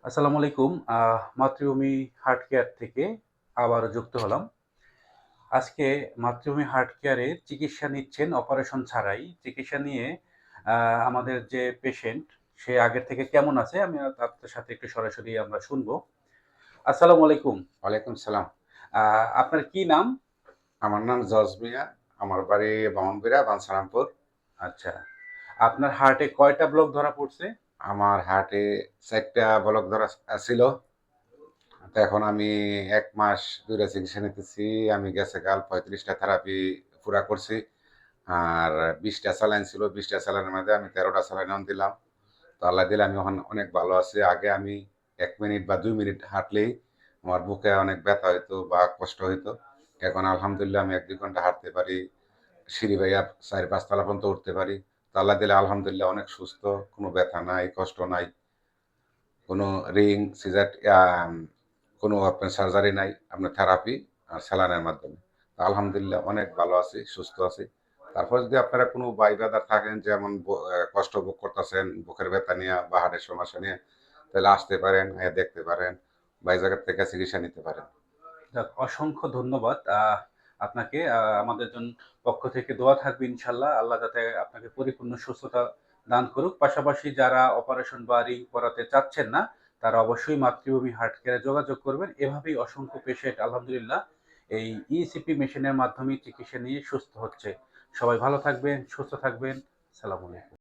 আসসালামু আলাইকুম। মাতৃভূমি হার্ট কেয়ার থেকে আবারও যুক্ত হলাম। আজকে মাতৃভূমি হার্ট কেয়ারে চিকিৎসা নিচ্ছেন অপারেশন ছাড়াই। চিকিৎসা নিয়ে আমাদের যে পেশেন্ট সে আগের থেকে কেমন আছে আমি তার সাথে একটু সরাসরি আমরা শুনবো। আসসালামু আলাইকুম। ওয়ালাইকুম সালাম। আপনার কি নাম? আমার নাম জজ মিয়া। আমার বাড়ি বামনবিরা, বাঞ্ছারামপুর। আচ্ছা। আপনার হার্টে কয়টা ব্লক ধরা পড়ছে? আমার হার্টে ৪ টা ব্লক ধরা ছিল। তো এখন আমি ১ মাস ধইরা চিকিৎসা নিতেছি। আমি গেছে কাল ৩৫ টা থেরাপি পুরা করছি। আর ২০ টা স্যালাইন ছিল। ২০ টা স্যালাইনের মধ্যে আমি ১৩ টা স্যালাইন এখন দিলাম। তো আল্লাহ দিলে আমি এখন অনেক ভালো আছি। আগে আমি ১ মিনিট বা ২ মিনিট হাঁটলেই আমার বুকে অনেক ব্যথা হইতো বা কষ্ট হইতো। এখন আলহামদুলিল্লাহ আমি ১-২ ঘন্টা হাঁটতে পারি। সিঁড়ি বাইয়া ৪-৫ তলা পর্যন্ত উঠতে পারি। তো আল্লাহ দিলে আলহামদুলিল্লাহ অনেক সুস্থ। কোনো ব্যথা নাই, কষ্ট নাই। কোনো রিং, সিজার কোনো আপনার সার্জারি নাই। আপনার থেরাপি আর স্যালাইনের মাধ্যমে। তো আলহামদুলিল্লাহ অনেক ভালো আছি, সুস্থ আছি। তারপর যদি আপনারা কোনো বাই-ব্রাদার থাকেন যেমন কষ্ট ভোগ করতেছেন বুকের ব্যথা নিয়া বা হার্টের সমস্যা নিয়ে, তাহলে আসতে পারেন, আইয়া দেখতে পারেন বা এই জায়গা থেকে চিকিৎসা নিতে পারেন। যাক, অসংখ্য ধন্যবাদ আপনাকে। আমাদের পক্ষ থেকে দোয়া থাকবে ইনশাল্লাহ। আল্লাহ যাতে আপনাকে পরিপূর্ণ সুস্থতা দান করুক। পাশাপাশি যারা অপারেশন বা রিং করাতে চাচ্ছেন না, তারা অবশ্যই মাতৃভূমি হার্ট কেয়ারে যোগাযোগ করবেন। এভাবেই অসংখ্য পেশেন্ট আলহামদুলিল্লাহ এই ইসিপি মেশিনের মাধ্যমে চিকিৎসা নিয়ে সুস্থ হচ্ছে। সবাই ভালো থাকবেন, সুস্থ থাকবেন। আসসালামু আলাইকুম।